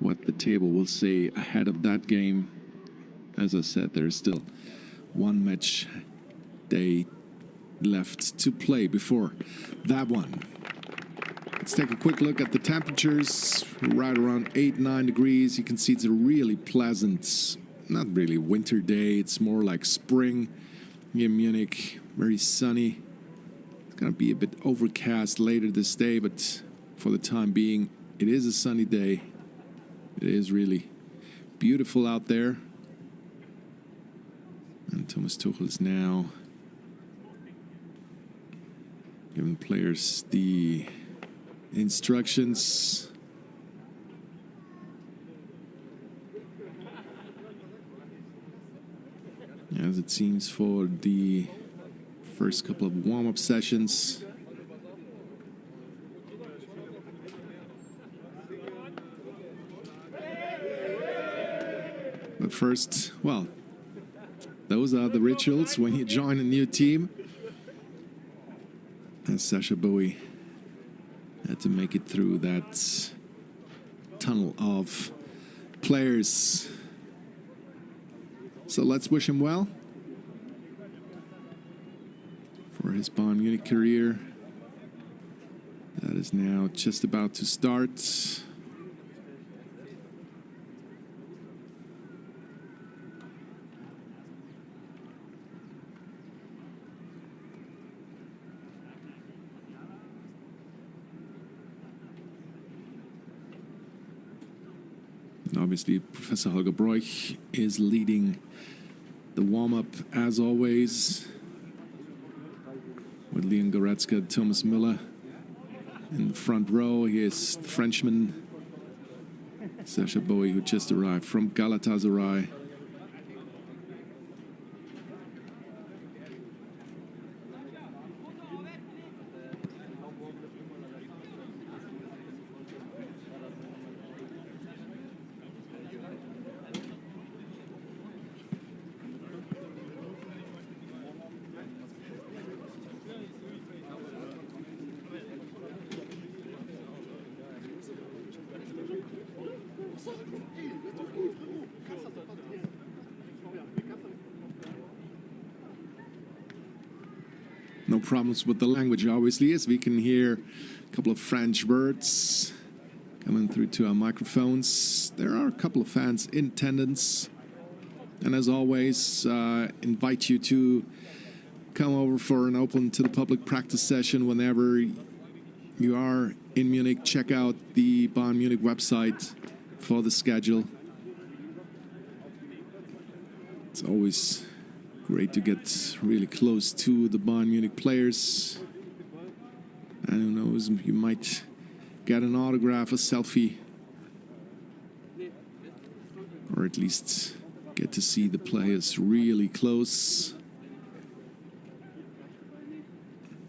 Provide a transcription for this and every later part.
what the table will say ahead of that game. As I said, there's still one match day left to play before that one. Let's take a quick look at the temperatures. Right around 8-9 degrees. You can see it's a really pleasant, not really winter day. It's more like spring here in Munich. Very sunny. It's going to be a bit overcast later this day, but for the time being, it is a sunny day. It is really beautiful out there. And Thomas Tuchel is now giving players the instructions. As it seems for the first couple of warm-up sessions. But first, well, those are the rituals when you join a new team. And Seja had to make it through that tunnel of players. So let's wish him well for his Bayern Munich career. That is now just about to start. Obviously, Professor Holger Broich is leading the warm-up as always, with Leon Goretzka, Thomas Müller in the front row. Here's the Frenchman, Seja, who just arrived from Galatasaray. No problems with the language, obviously, as we can hear a couple of French words coming through to our microphones. There are a couple of fans in attendance. And as always, invite you to come over for an open to the public practice session whenever you are in Munich. Check out the Bayern Munich website for the schedule. It's always great to get really close to the Bayern Munich players. And who knows, you might get an autograph, a selfie, or at least get to see the players really close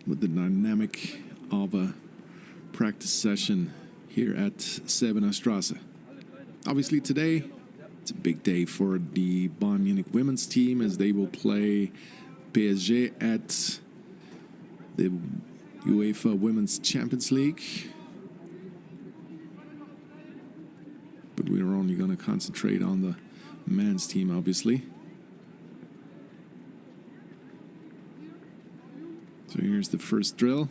with the dynamic of a practice session here at Sebener Straße. Obviously today, it's a big day for the Bayern Munich women's team as they will play PSG at the UEFA Women's Champions League. But we're only going to concentrate on the men's team, obviously. So here's the first drill.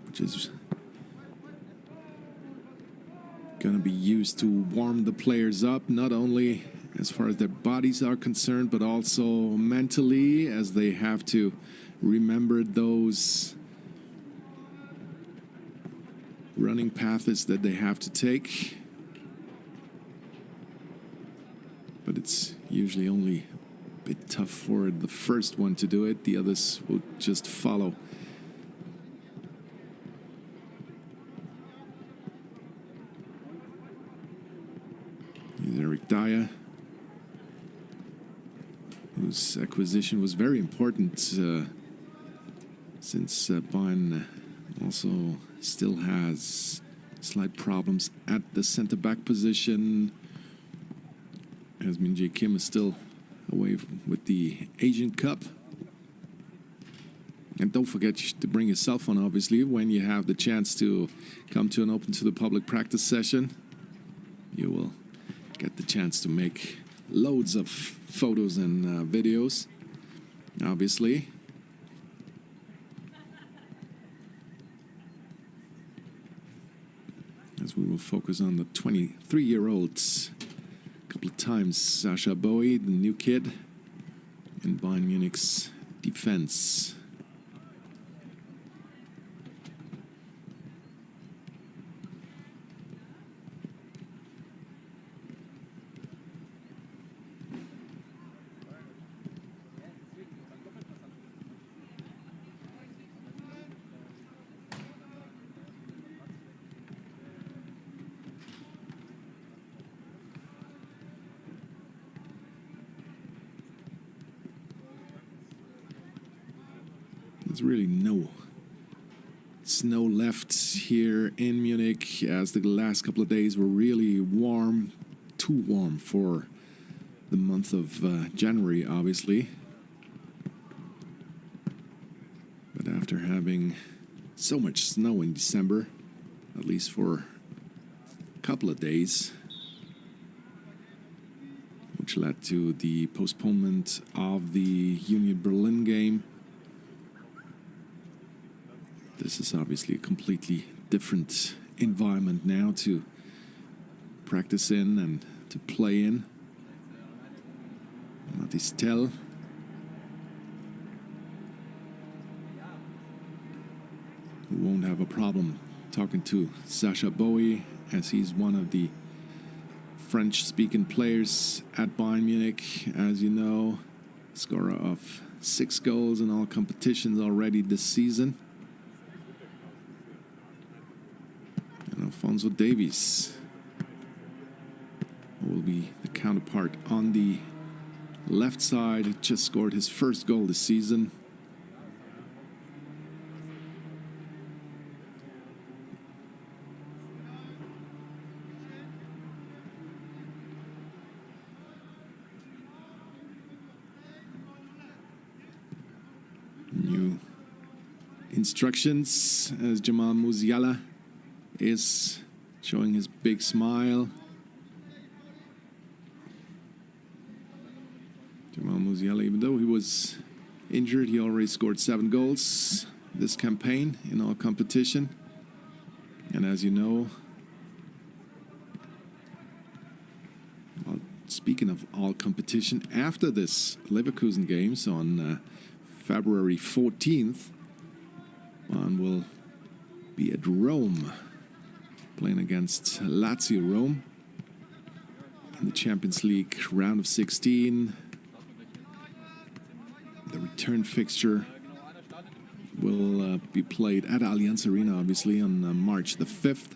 Which is going to be used to warm the players up, not only as far as their bodies are concerned, but also mentally, as they have to remember those running paths that they have to take. But it's usually only a bit tough for the first one to do it. The others will just follow. Here's Eric Dyer, who whose acquisition was very important since Bayern also still has slight problems at the center-back position, as Min Jae Kim is still away with the Asian Cup. And don't forget to bring your cell phone, obviously, when you have the chance to come to an open to the public practice session. You will get the chance to make loads of photos and videos, obviously. As we will focus on the 23-year-olds. A couple of times, Sacha Boey, the new kid, in Bayern Munich's defense. There's really no snow left here in Munich, as the last couple of days were really warm, too warm for the month of January, obviously. But after having so much snow in December, at least for a couple of days, which led to the postponement of the Union Berlin game, this is obviously a completely different environment now to practice in and to play in. Mathis Tell. We won't have a problem talking to Sacha Boey, as he's one of the French-speaking players at Bayern Munich, as you know. Scorer of 6 goals in all competitions already this season. Alphonso Davies will be the counterpart on the left side. Just scored his first goal this season. New instructions as Jamal Musiala is showing his big smile. Jamal Musiala, even though he was injured, he already scored 7 goals this campaign in all competition. And as you know, well, speaking of all competition, after this Leverkusen games on February 14th, one will be at Rome, playing against Lazio Rome in the Champions League round of 16. The return fixture will be played at Allianz Arena, obviously, on March the 5th.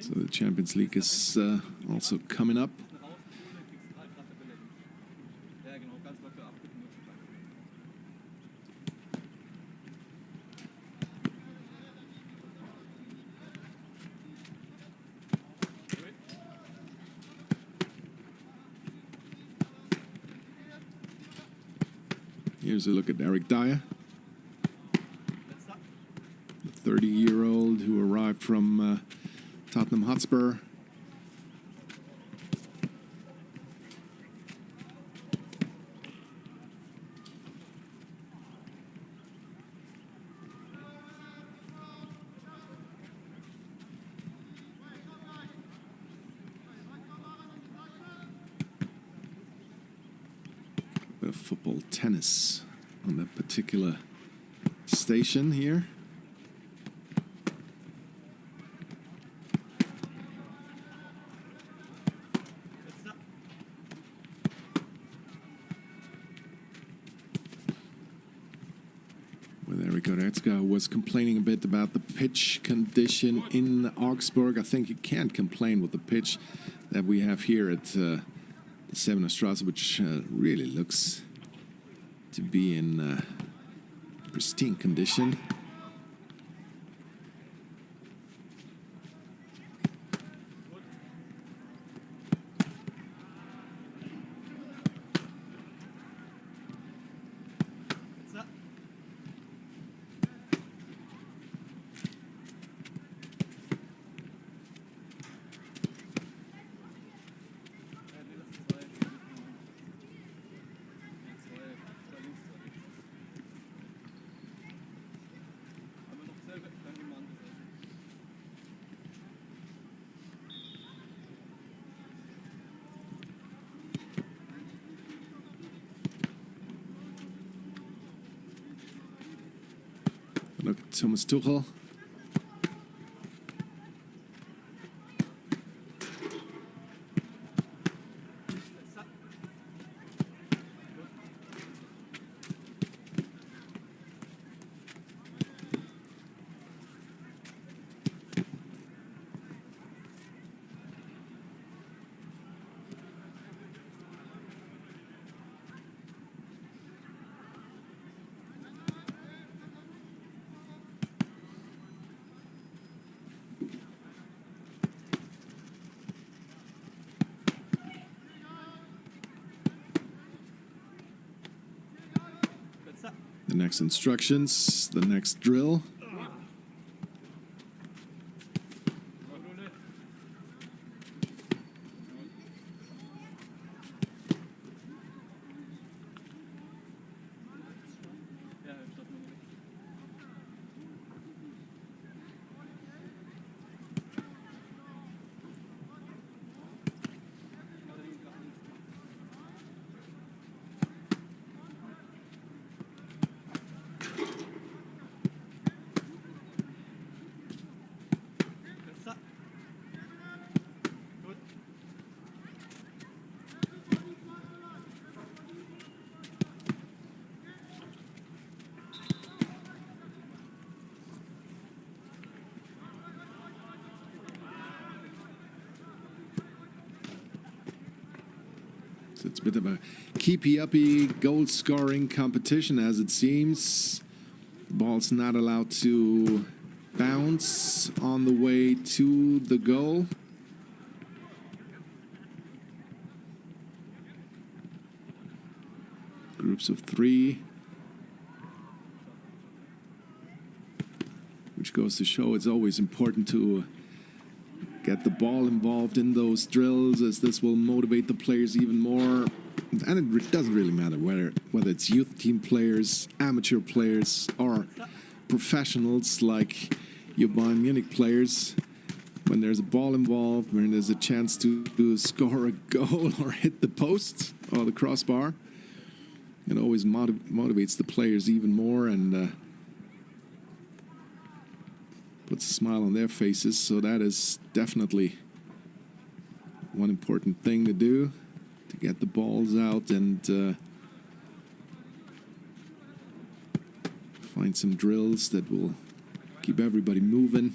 So the Champions League is also coming up. Here's a look at Eric Dyer, the 30-year-old who arrived from Tottenham Hotspur. Football tennis on that particular station here. With Eric Goretzka was complaining a bit about the pitch condition in Augsburg. I think you can't complain with the pitch. that we have here at the Sevener Strasse, which really looks to be in pristine condition. Look at Thomas Tuchel. The next instructions, the next drill. So it's a bit of a keepy-uppy goal-scoring competition, as it seems. The ball's not allowed to bounce on the way to the goal. Groups of 3. Which goes to show it's always important to get the ball involved in those drills, as this will motivate the players even more. And it doesn't really matter whether it's youth team players, amateur players, or professionals like your Bayern Munich players. When there's a ball involved, when there's a chance to score a goal or hit the post or the crossbar, it always motivates the players even more and puts a smile on their faces. So that is definitely one important thing to do, to get the balls out and find some drills that will keep everybody moving.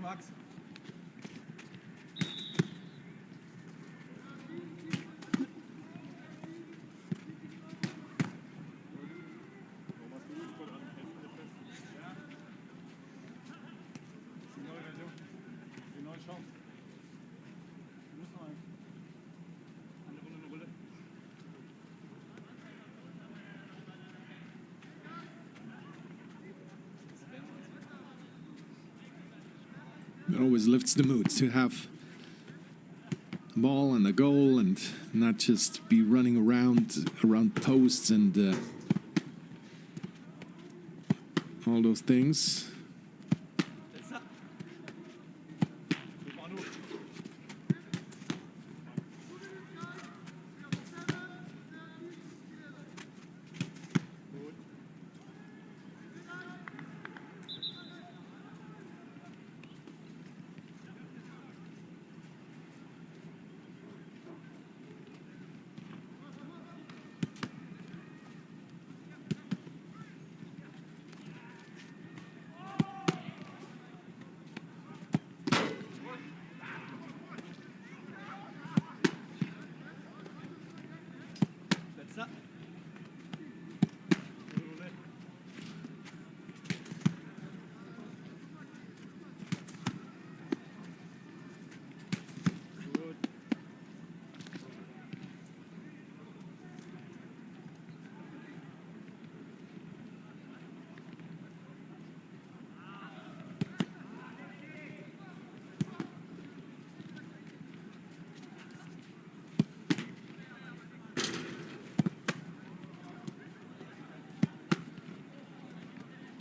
Max. It always lifts the mood to have ball and a goal, and not just be running around posts and all those things.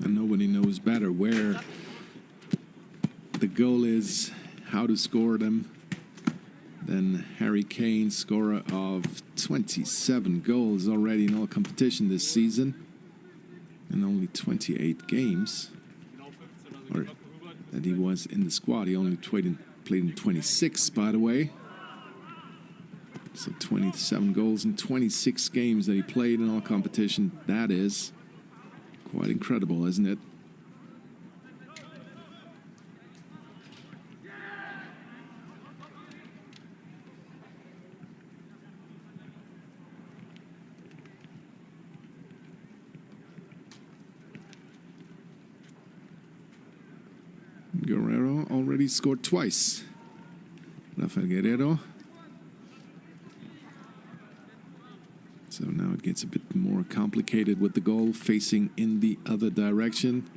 And nobody knows better where the goal is, how to score them, than Harry Kane, scorer of 27 goals already in all competition this season, and only 28 games, or that he was in the squad. He only played in 26, by the way. So 27 goals in 26 games that he played in all competition. That is quite incredible, isn't it? Guerrero already scored twice. Rafael Guerrero. So now it gets a bit more complicated with the goal facing in the other direction.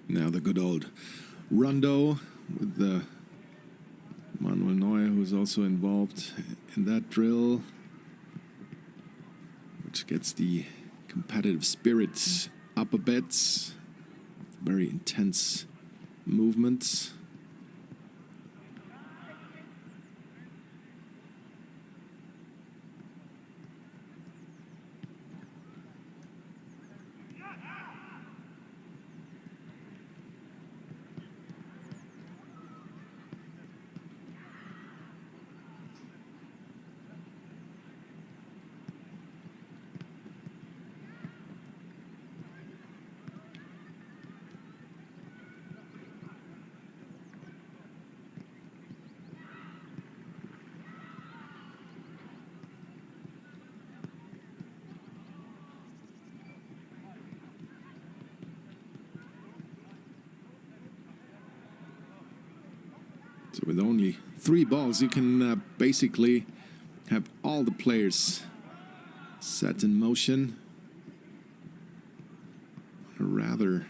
Now the good old Rondo with the Manuel Neuer, who's also involved in that drill, which gets the competitive spirit up a bit. Very intense movements. So with only 3 balls, you can basically have all the players set in motion. A rather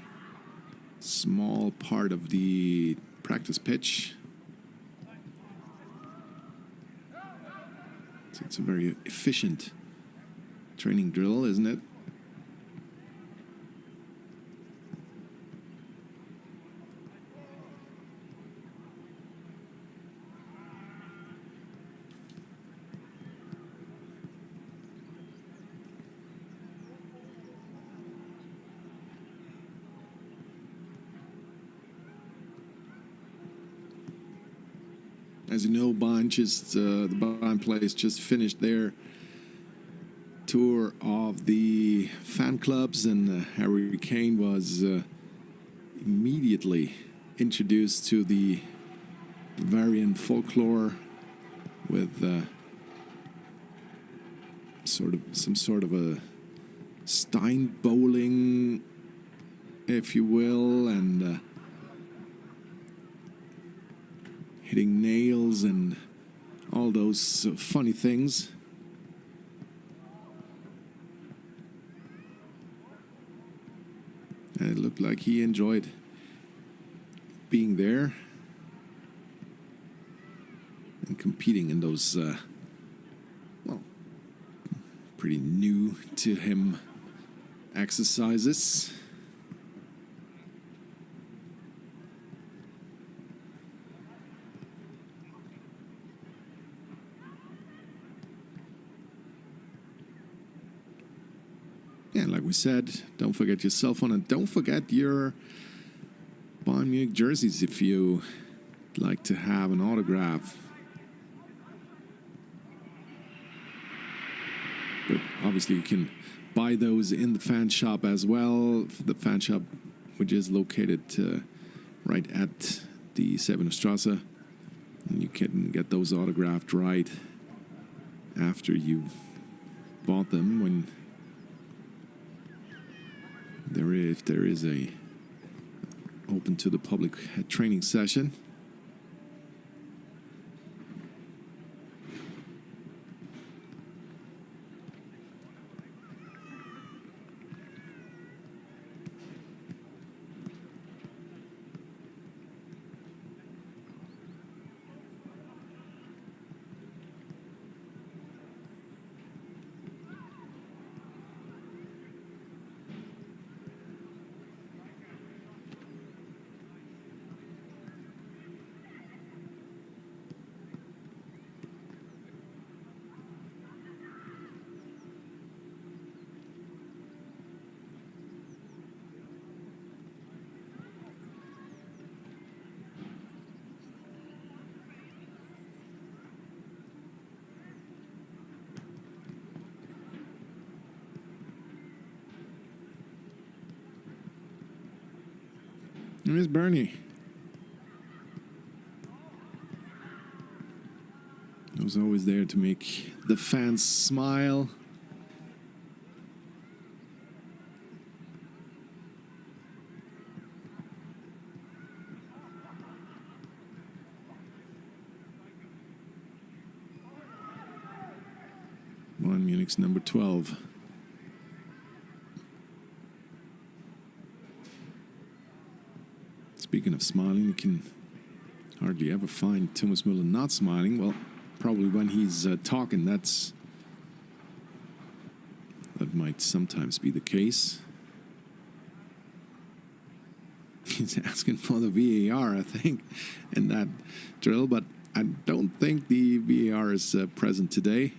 small part of the practice pitch. So it's a very efficient training drill, isn't it? As you know, the Bayern players just finished their tour of the fan clubs, and Harry Kane was immediately introduced to the Bavarian folklore with some sort of a Stein bowling, if you will, and hitting nails and all those funny things. And it looked like he enjoyed being there and competing in those, pretty new to him exercises. And like we said, don't forget your cell phone and don't forget your Bayern Munich jerseys if you like to have an autograph. But obviously you can buy those in the fan shop as well. The fan shop, which is located right at the Sevener Strasse. And you can get those autographed right after you bought them when if there is a open to the public training session. Here's Bernie. He was always there to make the fans smile. Bayern Munich's number 12. Speaking of smiling, you can hardly ever find Thomas Müller not smiling. Well, probably when he's talking, that might sometimes be the case. He's asking for the VAR, I think, in that drill, but I don't think the VAR is present today.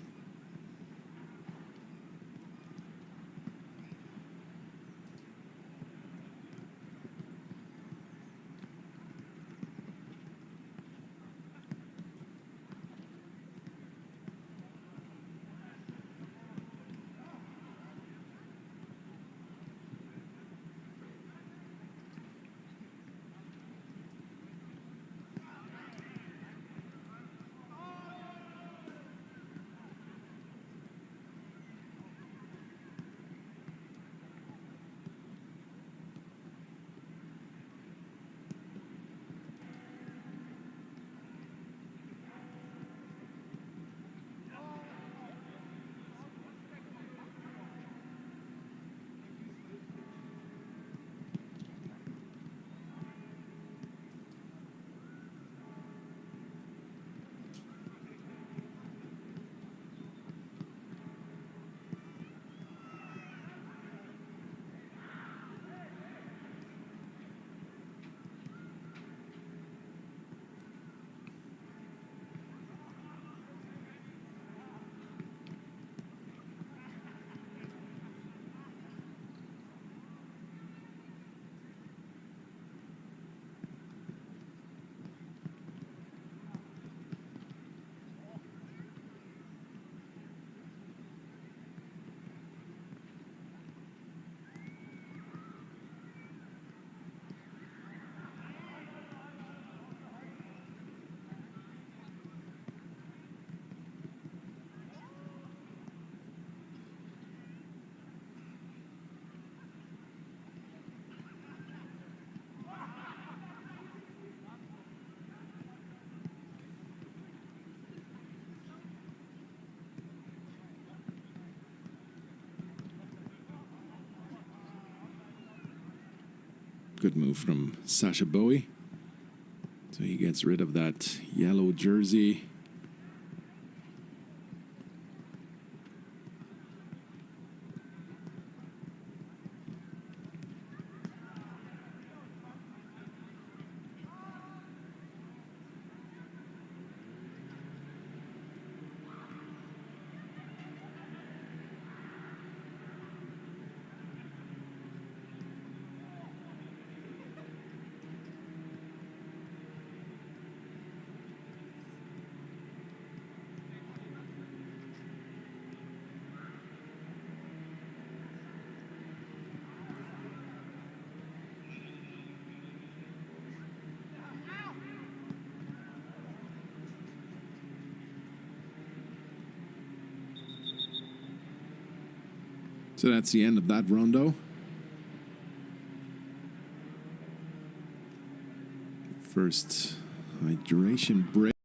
Good move from Sacha Bowie. So he gets rid of that yellow jersey. So that's the end of that rondo. First hydration break.